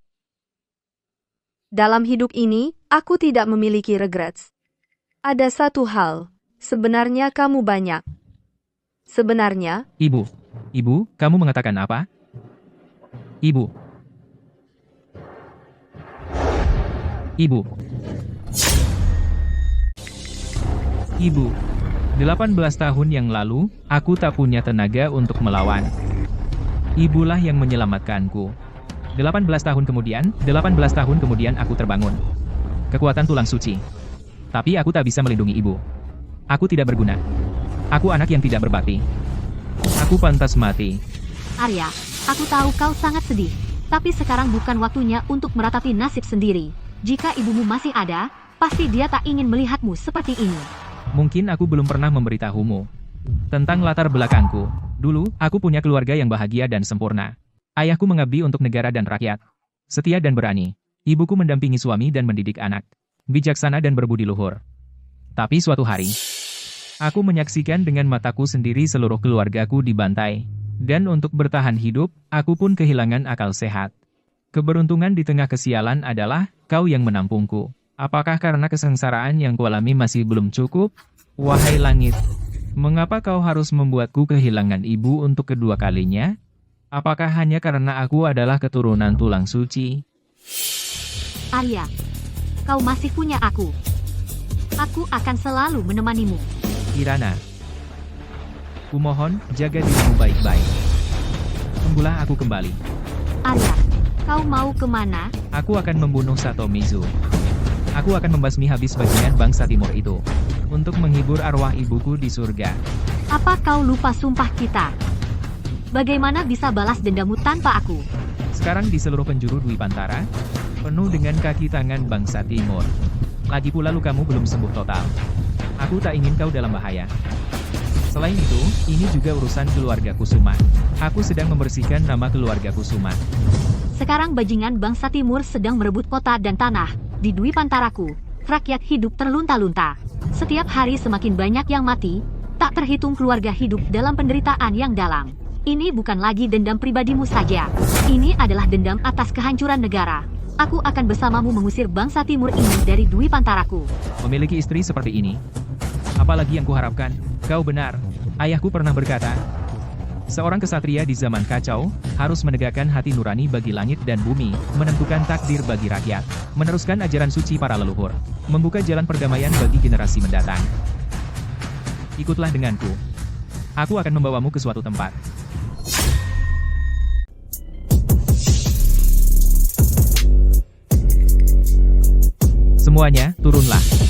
Dalam hidup ini, aku tidak memiliki regrets. Ada satu hal, sebenarnya kamu banyak. Sebenarnya, Ibu, kamu mengatakan apa? Ibu. 18 tahun yang lalu, aku tak punya tenaga untuk melawan. Ibulah yang menyelamatkanku. 18 tahun kemudian aku terbangun. Kekuatan tulang suci. Tapi aku tak bisa melindungi ibu. Aku tidak berguna. Aku anak yang tidak berbakti. Aku pantas mati. Arya, aku tahu kau sangat sedih. Tapi sekarang bukan waktunya untuk meratapi nasib sendiri. Jika ibumu masih ada, pasti dia tak ingin melihatmu seperti ini. Mungkin aku belum pernah memberitahumu tentang latar belakangku. Dulu, aku punya keluarga yang bahagia dan sempurna. Ayahku mengabdi untuk negara dan rakyat. Setia dan berani. Ibuku mendampingi suami dan mendidik anak. Bijaksana dan berbudi luhur. Tapi suatu hari, Aku menyaksikan dengan mataku sendiri seluruh keluargaku dibantai. Dan untuk bertahan hidup, aku pun kehilangan akal sehat. Keberuntungan di tengah kesialan adalah, kau yang menampungku. Apakah karena kesengsaraan yang kualami masih belum cukup? Wahai langit, mengapa kau harus membuatku kehilangan ibu untuk kedua kalinya? Apakah hanya karena aku adalah keturunan tulang suci? Arya, kau masih punya aku. Aku akan selalu menemanimu. Kirana, kumohon, jaga dirimu baik-baik. Tunggulah aku kembali. Arya, kau mau kemana? Aku akan membunuh Satomizu. Aku akan membasmi habis bajingan bangsa timur itu. Untuk menghibur arwah ibuku di surga. Apa kau lupa sumpah kita? Bagaimana bisa balas dendammu tanpa aku? Sekarang di seluruh penjuru Dwi Pantara, penuh dengan kaki tangan bangsa timur. Lagi pula lukamu belum sembuh total. Aku tak ingin kau dalam bahaya. Selain itu, ini juga urusan keluarga Kusuma. Aku sedang membersihkan nama keluarga Kusuma. Sekarang bajingan bangsa timur sedang merebut kota dan tanah. Di Dwi Pantaraku, rakyat hidup terlunta-lunta. Setiap hari semakin banyak yang mati, tak terhitung keluarga hidup dalam penderitaan yang dalam. Ini bukan lagi dendam pribadimu saja. Ini adalah dendam atas kehancuran negara. Aku akan bersamamu mengusir bangsa timur ini dari Dwi Pantaraku. Memiliki istri seperti ini, apalagi yang kuharapkan? Kau benar. Ayahku pernah berkata, seorang kesatria di zaman kacau, harus menegakkan hati nurani bagi langit dan bumi, menentukan takdir bagi rakyat, meneruskan ajaran suci para leluhur, membuka jalan perdamaian bagi generasi mendatang. Ikutlah denganku. Aku akan membawamu ke suatu tempat. Semuanya, turunlah.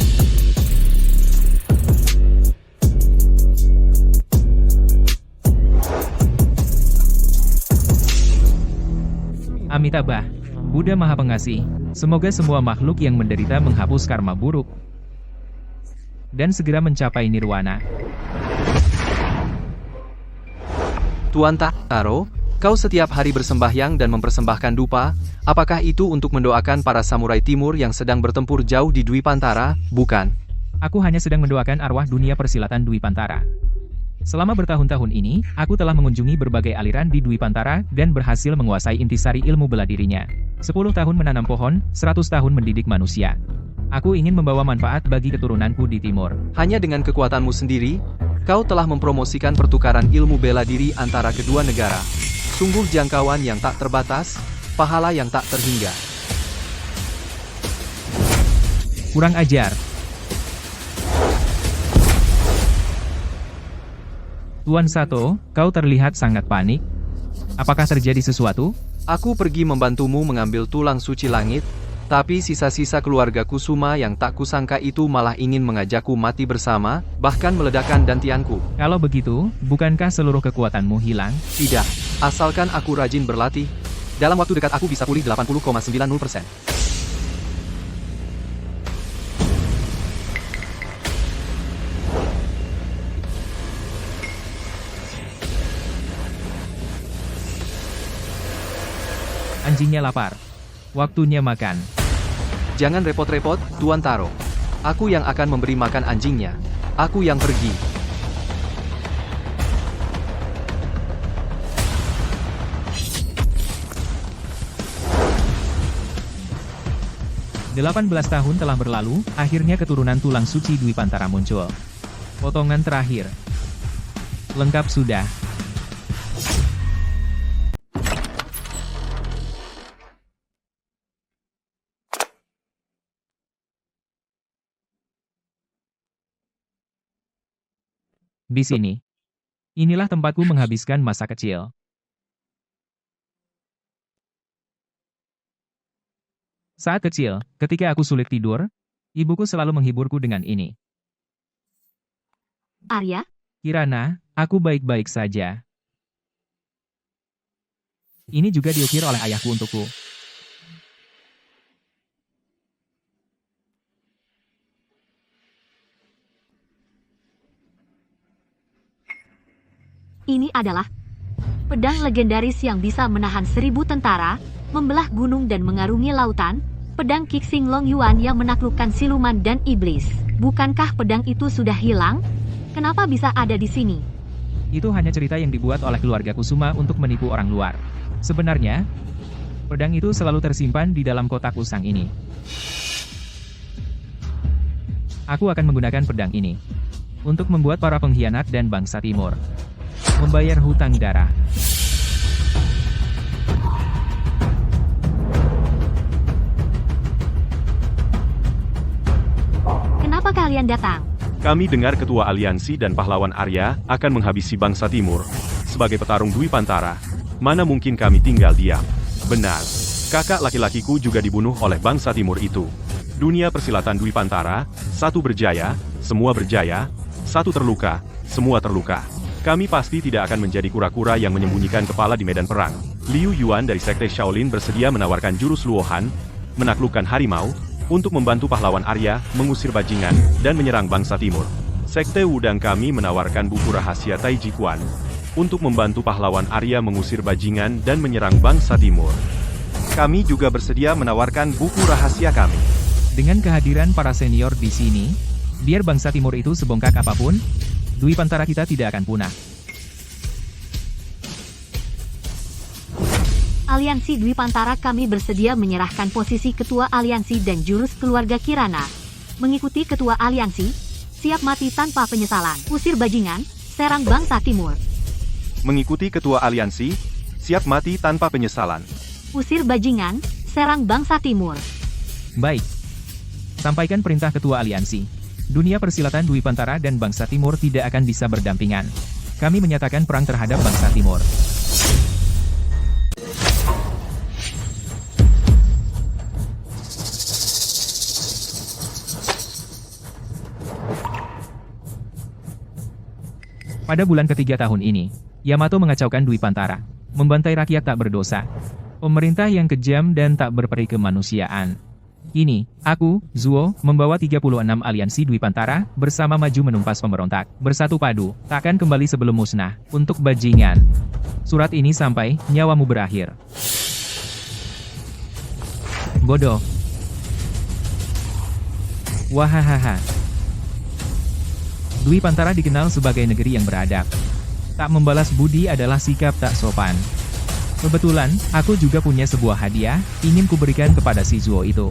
Amitabha, Buddha Maha Pengasih, semoga semua makhluk yang menderita menghapus karma buruk dan segera mencapai nirwana. Tuan Taro, kau setiap hari bersembahyang dan mempersembahkan dupa, apakah itu untuk mendoakan para samurai timur yang sedang bertempur jauh di Dwi Pantara, bukan? Aku hanya sedang mendoakan arwah dunia persilatan Dwi Pantara. Selama bertahun-tahun ini, aku telah mengunjungi berbagai aliran di Dwi Pantara dan berhasil menguasai intisari ilmu bela dirinya. 10 tahun menanam pohon, 100 tahun mendidik manusia. Aku ingin membawa manfaat bagi keturunanku di timur. Hanya dengan kekuatanmu sendiri, kau telah mempromosikan pertukaran ilmu bela diri antara kedua negara. Sungguh jangkauan yang tak terbatas, pahala yang tak terhingga. Kurang ajar. Tuan Sato, kau terlihat sangat panik. Apakah terjadi sesuatu? Aku pergi membantumu mengambil tulang suci langit, tapi sisa-sisa keluarga Kusuma yang tak kusangka itu malah ingin mengajakku mati bersama, bahkan meledakkan dantianku. Kalau begitu, bukankah seluruh kekuatanmu hilang? Tidak, asalkan aku rajin berlatih, dalam waktu dekat aku bisa pulih 80,90%. Anjingnya lapar. Waktunya makan. Jangan repot-repot, Tuan Taro. Aku yang akan memberi makan anjingnya. Aku yang pergi. Delapan 18 tahun telah berlalu, akhirnya keturunan tulang suci Dwi Pantara muncul. Potongan terakhir. Lengkap sudah. Di sini. Inilah tempatku menghabiskan masa kecil. Saat kecil, ketika aku sulit tidur, ibuku selalu menghiburku dengan ini. Arya, Kirana, aku baik-baik saja. Ini juga diukir oleh ayahku untukku. ini adalah pedang legendaris yang bisa menahan 1000 tentara, membelah gunung dan mengarungi lautan, pedang Qixing Long Yuan yang menaklukkan siluman dan iblis. Bukankah pedang itu sudah hilang? Kenapa bisa ada di sini? Itu hanya cerita yang dibuat oleh keluarga Kusuma untuk menipu orang luar. Sebenarnya, pedang itu selalu tersimpan di dalam kotak usang ini. Aku akan menggunakan pedang ini untuk membuat para pengkhianat dan bangsa timur membayar hutang darah. Kenapa kalian datang? Kami dengar ketua aliansi dan pahlawan Arya akan menghabisi bangsa timur. Sebagai petarung Dwi Pantara, mana mungkin kami tinggal diam. Benar, kakak laki-lakiku juga dibunuh oleh bangsa timur itu. Dunia persilatan Dwi Pantara, satu berjaya, semua berjaya, satu terluka, semua terluka. Kami pasti tidak akan menjadi kura-kura yang menyembunyikan kepala di medan perang. Liu Yuan dari Sekte Shaolin bersedia menawarkan jurus Luohan, menaklukkan harimau, untuk membantu pahlawan Arya mengusir bajingan dan menyerang bangsa timur. Sekte Wudang kami menawarkan buku rahasia Taiji Quan untuk membantu pahlawan Arya mengusir bajingan dan menyerang bangsa timur. Kami juga bersedia menawarkan buku rahasia kami. Dengan kehadiran para senior di sini, biar bangsa timur itu sebongkak apapun, Dwi Pantara kita tidak akan punah. Aliansi Dwi Pantara kami bersedia menyerahkan posisi ketua aliansi dan jurus keluarga Kirana. Mengikuti ketua aliansi, siap mati tanpa penyesalan. Usir bajingan, serang bangsa timur. Mengikuti ketua aliansi, siap mati tanpa penyesalan. Usir bajingan, serang bangsa timur. Baik. Sampaikan perintah ketua aliansi. Dunia persilatan Dwi Pantara dan bangsa timur tidak akan bisa berdampingan. Kami menyatakan perang terhadap bangsa timur. Pada bulan ketiga tahun ini, Yamato mengacaukan Dwi Pantara, membantai rakyat tak berdosa, pemerintah yang kejam dan tak berperi kemanusiaan. Kini, aku, Zuo, membawa 36 aliansi Dwi Pantara, bersama maju menumpas pemberontak, bersatu padu, takkan kembali sebelum musnah, untuk bajingan. Surat ini sampai, nyawamu berakhir. Bodoh. Wahahaha. Dwi Pantara dikenal sebagai negeri yang beradab. Tak membalas budi adalah sikap tak sopan. Kebetulan, aku juga punya sebuah hadiah, ingin kuberikan kepada si Zuo itu.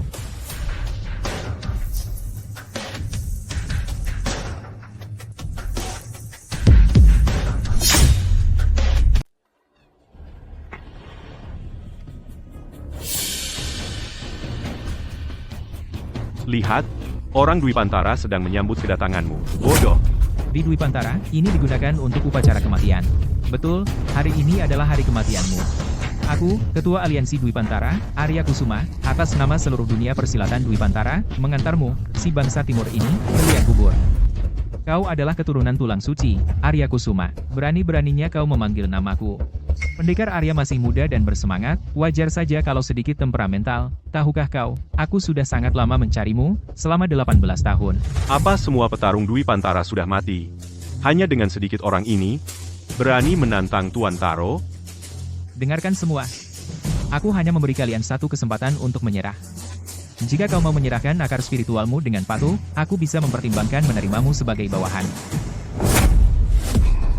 Lihat, orang Dwi Pantara sedang menyambut kedatanganmu. Bodoh. Di Dwi Pantara, ini digunakan untuk upacara kematian. Betul, hari ini adalah hari kematianmu. Aku, Ketua Aliansi Dwi Pantara, Arya Kusuma, atas nama seluruh dunia persilatan Dwi Pantara, mengantarmu, si bangsa timur ini, ke liang kubur. Kau adalah keturunan tulang suci, Arya Kusuma. Berani-beraninya kau memanggil namaku. Pendekar Arya masih muda dan bersemangat, wajar saja kalau sedikit temperamental. Tahukah kau, aku sudah sangat lama mencarimu, selama 18 tahun. Apa semua petarung Dwi Pantara sudah mati? Hanya dengan sedikit orang ini, berani menantang Tuan Taro? Dengarkan semua. Aku hanya memberi kalian satu kesempatan untuk menyerah. Jika kau mau menyerahkan akar spiritualmu dengan patuh, aku bisa mempertimbangkan menerimamu sebagai bawahan.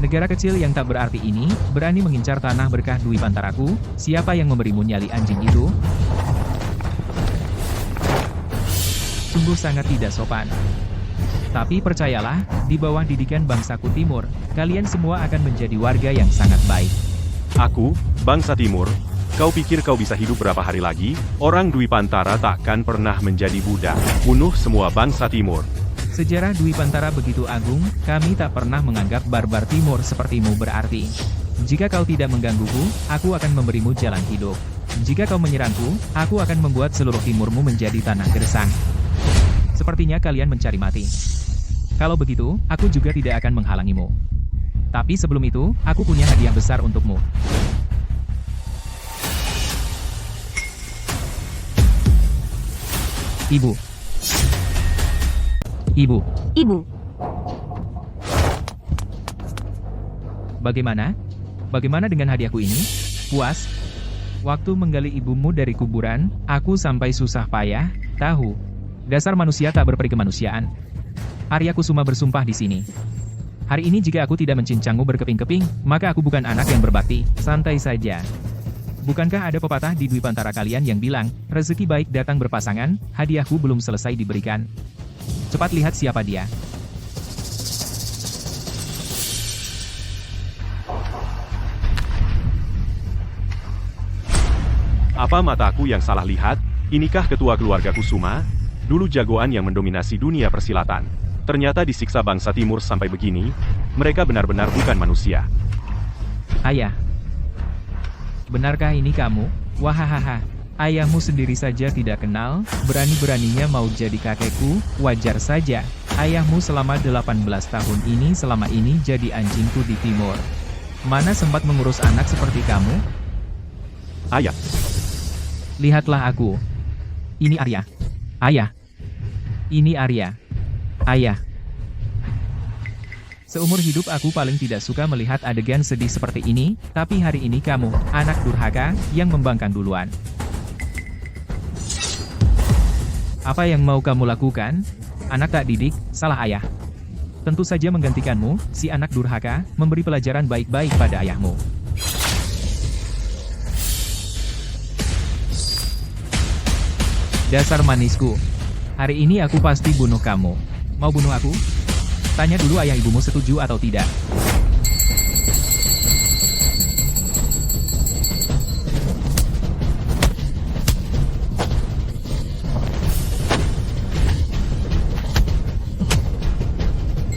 Negara kecil yang tak berarti ini, berani mengincar tanah berkah Dwi Pantaraku, siapa yang memberimu nyali anjing itu? Sungguh sangat tidak sopan. Tapi percayalah, di bawah didikan bangsaku timur, kalian semua akan menjadi warga yang sangat baik. Aku, bangsa timur, kau pikir kau bisa hidup berapa hari lagi? Orang Dwi Pantara takkan pernah menjadi budak. Bunuh semua bangsa timur. Sejarah Dwi Pantara begitu agung, kami tak pernah menganggap barbar timur sepertimu berarti. Jika kau tidak menggangguku, aku akan memberimu jalan hidup. Jika kau menyerangku, aku akan membuat seluruh timurmu menjadi tanah gersang. Sepertinya kalian mencari mati. Kalau begitu, aku juga tidak akan menghalangimu. Tapi sebelum itu, aku punya hadiah besar untukmu. Ibu. Ibu. Ibu, Bagaimana? Bagaimana dengan hadiahku ini? Puas? Waktu menggali ibumu dari kuburan, aku sampai susah payah, tahu. Dasar manusia tak berperi kemanusiaan. Arya Kusuma bersumpah di sini. Hari ini jika aku tidak mencincangmu berkeping-keping, maka aku bukan anak yang berbakti. Santai saja. Bukankah ada pepatah di Dwipantara kalian yang bilang, rezeki baik datang berpasangan, hadiahku belum selesai diberikan. Cepat lihat siapa dia. Apa mataku yang salah lihat? Inikah ketua keluarga Kusuma? Dulu jagoan yang mendominasi dunia persilatan. Ternyata disiksa bangsa timur sampai begini. Mereka benar-benar bukan manusia. Ayah. Benarkah ini kamu? Wahahaha. Ayahmu sendiri saja tidak kenal, berani-beraninya mau jadi kakekku, wajar saja. Ayahmu selama 18 tahun ini selama ini jadi anjingku di timur. Mana sempat mengurus anak seperti kamu? Ayah. Lihatlah aku. Ini Arya. Ayah. Ini Arya. Ayah. Seumur hidup aku paling tidak suka melihat adegan sedih seperti ini, tapi hari ini kamu, anak durhaka, yang membangkang duluan. Apa yang mau kamu lakukan? Anak tak didik, salah ayah. Tentu saja menggantikanmu, si anak durhaka, memberi pelajaran baik-baik pada ayahmu. Dasar manisku. Hari ini aku pasti bunuh kamu. Mau bunuh aku? Tanya dulu ayah ibumu setuju atau tidak.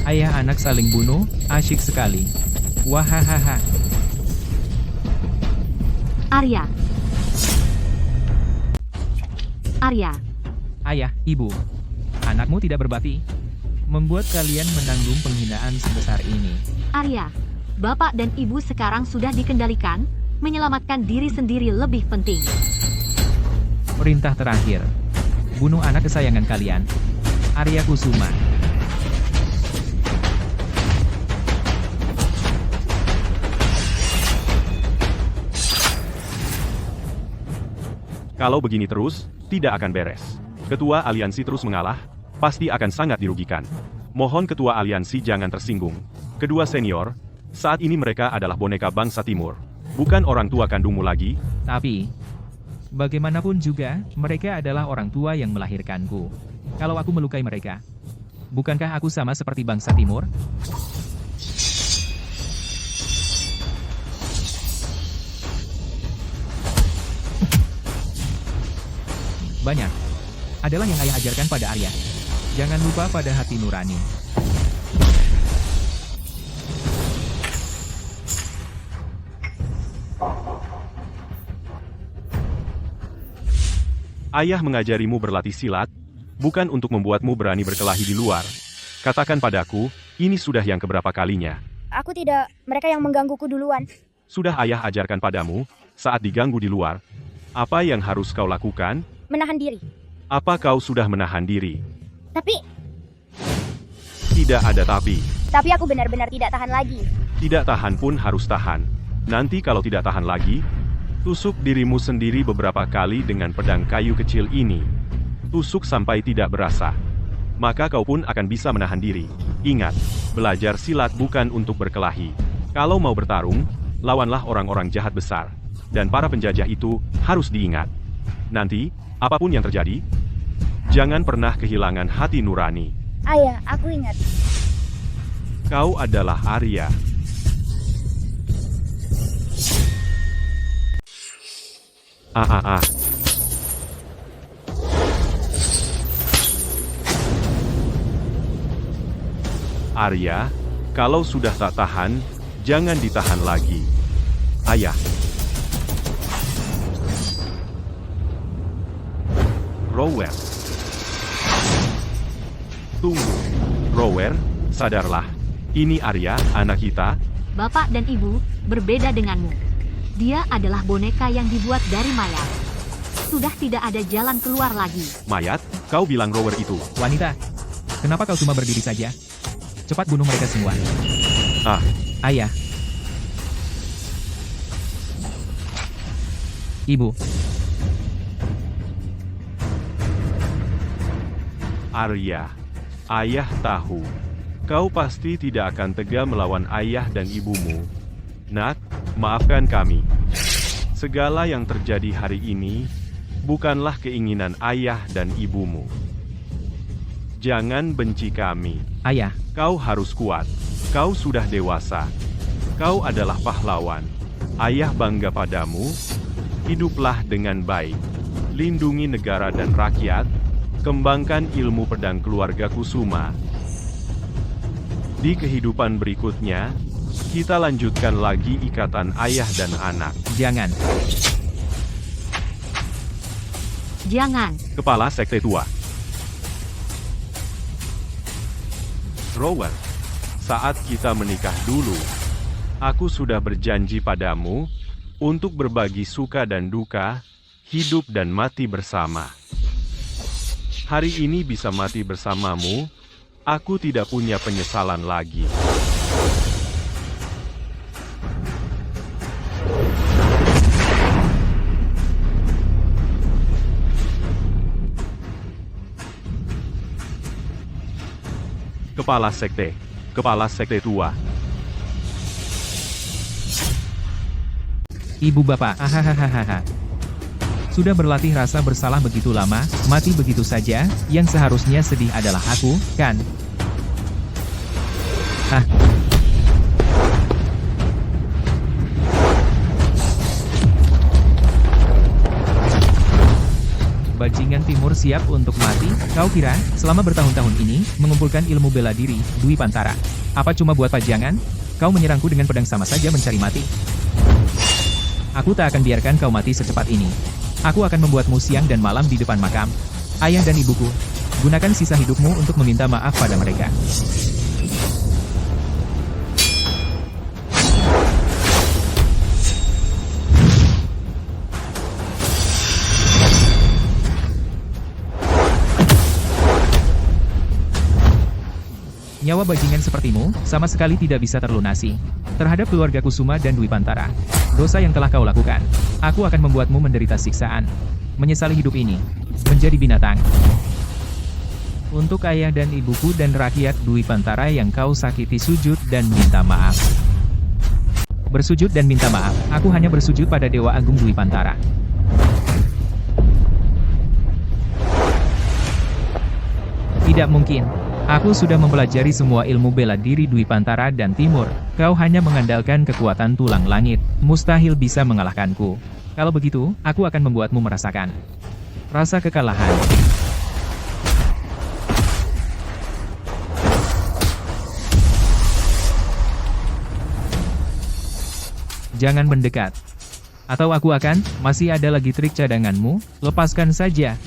Ayah anak saling bunuh, asyik sekali. Wahahaha. Arya. Arya. Ayah, ibu. Anakmu tidak berbakti. Membuat kalian menanggung penghinaan sebesar ini. Arya. Bapak dan ibu sekarang sudah dikendalikan, menyelamatkan diri sendiri lebih penting. Perintah terakhir. Bunuh anak kesayangan kalian. Arya Kusuma. Kalau begini terus, tidak akan beres. Ketua aliansi terus mengalah, pasti akan sangat dirugikan. Mohon ketua aliansi jangan tersinggung. Kedua senior, saat ini mereka adalah boneka bangsa timur. Bukan orang tua kandungmu lagi. Tapi, bagaimanapun juga, mereka adalah orang tua yang melahirkanku. Kalau aku melukai mereka, bukankah aku sama seperti bangsa timur? Banyak. Adalah yang ayah ajarkan pada Arya. Jangan lupa pada hati nurani. Ayah mengajarimu berlatih silat, bukan untuk membuatmu berani berkelahi di luar. Katakan padaku, ini sudah yang keberapa kalinya. Aku tidak, mereka yang menggangguku duluan. Sudah ayah ajarkan padamu, saat diganggu di luar. Apa yang harus kau lakukan? Menahan diri. Apa kau sudah menahan diri? Tapi Tidak ada tapi. aku benar-benar tidak tahan lagi. Tidak tahan pun harus tahan. Nanti kalau tidak tahan lagi, tusuk dirimu sendiri beberapa kali dengan pedang kayu kecil ini. Tusuk sampai tidak berasa. Maka kau pun akan bisa menahan diri. Ingat, belajar silat bukan untuk berkelahi. Kalau mau bertarung, lawanlah orang-orang jahat besar. Dan para penjajah itu harus diingat. Nanti, apapun yang terjadi, jangan pernah kehilangan hati nurani. Ayah, aku ingat. Kau adalah Arya. Arya, kalau sudah tak tahan, jangan ditahan lagi. Ayah. Rower. Tunggu. Rower, sadarlah. Ini Arya, anak kita. Bapak dan ibu, berbeda denganmu. Dia adalah boneka yang dibuat dari mayat. Sudah tidak ada jalan keluar lagi. Mayat, kau bilang Rower itu. Wanita, kenapa kau cuma berdiri saja? Cepat bunuh mereka semua. Ayah. Ibu. Arya. Ayah tahu. Kau pasti tidak akan tega melawan ayah dan ibumu. Nak, maafkan kami. Segala yang terjadi hari ini bukanlah keinginan ayah dan ibumu. Jangan benci kami. Ayah, Kau harus kuat. Kau sudah dewasa. Kau adalah pahlawan. Ayah bangga padamu. Hiduplah dengan baik. Lindungi negara dan rakyat. Kembangkan ilmu pedang keluarga Kusuma. Di kehidupan berikutnya, kita lanjutkan lagi ikatan ayah dan anak. jangan. Jangan. Kepala Sekte Tua. Rowan, saat kita menikah dulu, aku sudah berjanji padamu untuk berbagi suka dan duka, hidup dan mati bersama. Hari ini bisa mati bersamamu, aku tidak punya penyesalan lagi. Kepala Sekte Tua. Ibu bapak, ahahaha. Sudah berlatih rasa bersalah begitu lama, mati begitu saja, yang seharusnya sedih adalah aku, kan? Hah? Bajingan timur siap untuk mati? Kau kira, selama bertahun-tahun ini, mengumpulkan ilmu bela diri, Dwi Pantara. Apa cuma buat pajangan? Kau menyerangku dengan pedang sama saja mencari mati. Aku tak akan biarkan kau mati secepat ini. Aku akan membuatmu siang dan malam di depan makam ayah dan ibuku. Gunakan sisa hidupmu untuk meminta maaf pada mereka. Nyawa bajingan sepertimu, sama sekali tidak bisa terlunasi. Terhadap keluarga Kusuma dan Dwi Pantara. Dosa yang telah kau lakukan. Aku akan membuatmu menderita siksaan. Menyesali hidup ini. Menjadi binatang. Untuk ayah dan ibuku dan rakyat Dwi Pantara yang kau sakiti, sujud dan minta maaf. Bersujud dan minta maaf. Aku hanya bersujud pada Dewa Agung Dwi Pantara. Tidak mungkin. Aku sudah mempelajari semua ilmu bela diri Dwi Pantara dan Timur. Kau hanya mengandalkan kekuatan tulang langit. Mustahil bisa mengalahkanku. Kalau begitu, aku akan membuatmu merasakan rasa kekalahan. Jangan mendekat. Atau aku akan, masih ada lagi trik cadanganmu, lepaskan saja.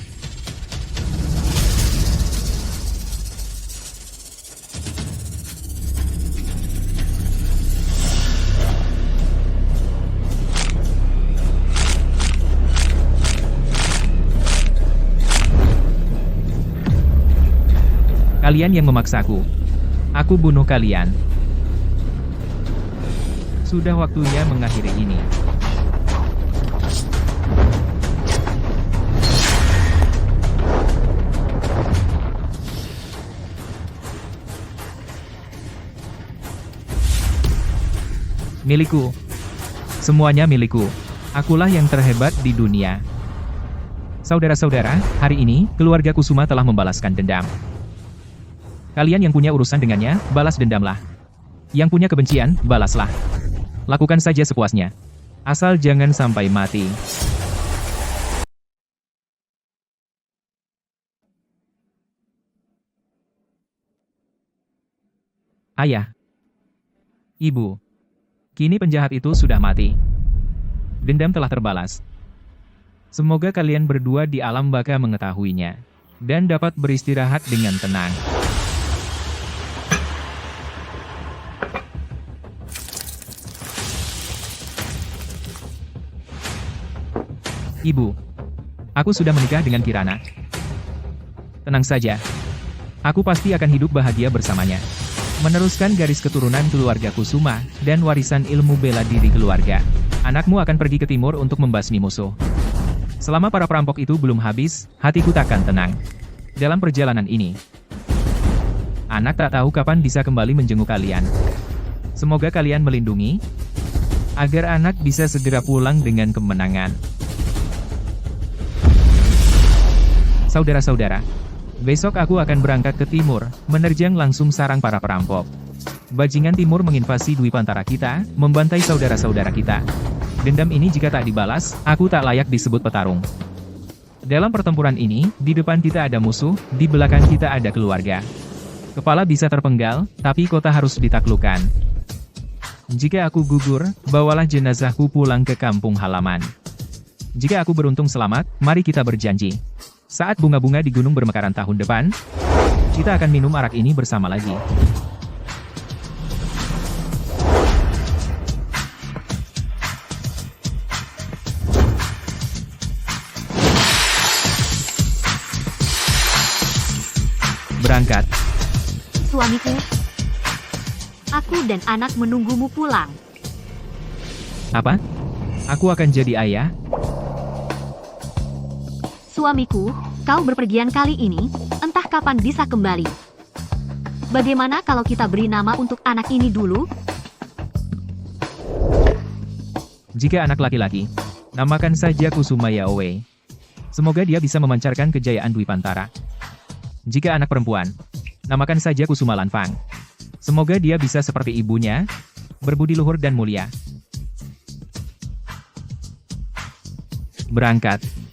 Kalian yang memaksaku. Aku bunuh kalian. Sudah waktunya mengakhiri ini. Milikku. Semuanya milikku. Akulah yang terhebat di dunia. Saudara-saudara, hari ini, keluarga Kusuma telah membalaskan dendam. Kalian yang punya urusan dengannya, balas dendamlah. Yang punya kebencian, balaslah. Lakukan saja sepuasnya. Asal jangan sampai mati. Ayah. Ibu. Kini penjahat itu sudah mati. Dendam telah terbalas. Semoga kalian berdua di alam baka mengetahuinya. Dan dapat beristirahat dengan tenang. Ibu, aku sudah menikah dengan Kirana. Tenang saja. Aku pasti akan hidup bahagia bersamanya. Meneruskan garis keturunan keluarga Kusuma, dan warisan ilmu bela diri keluarga. Anakmu akan pergi ke timur untuk membasmi musuh. Selama para perampok itu belum habis, hatiku takkan tenang. Dalam perjalanan ini, Anak tak tahu kapan bisa kembali menjenguk kalian. Semoga kalian melindungi, agar anak bisa segera pulang dengan kemenangan. Saudara-saudara, besok aku akan berangkat ke timur, menerjang langsung sarang para perampok. Bajingan timur menginvasi Dwi Pantara kita, membantai saudara-saudara kita. Dendam ini jika tak dibalas, aku tak layak disebut petarung. Dalam pertempuran ini, di depan kita ada musuh, di belakang kita ada keluarga. Kepala bisa terpenggal, tapi kota harus ditaklukkan. Jika aku gugur, bawalah jenazahku pulang ke kampung halaman. Jika aku beruntung selamat, mari kita berjanji. Saat bunga-bunga di gunung bermekaran tahun depan, kita akan minum arak ini bersama lagi. Berangkat. Suamiku, aku dan anak menunggumu pulang. Apa? Aku akan jadi ayah? Suamiku, kau berpergian kali ini, entah kapan bisa kembali. Bagaimana kalau kita beri nama untuk anak ini dulu? Jika anak laki-laki, namakan saja Kusuma Yaowe. Semoga dia bisa memancarkan kejayaan Dwi Pantara. Jika anak perempuan, namakan saja Kusuma Lanfang. Semoga dia bisa seperti ibunya, berbudi luhur dan mulia. Berangkat.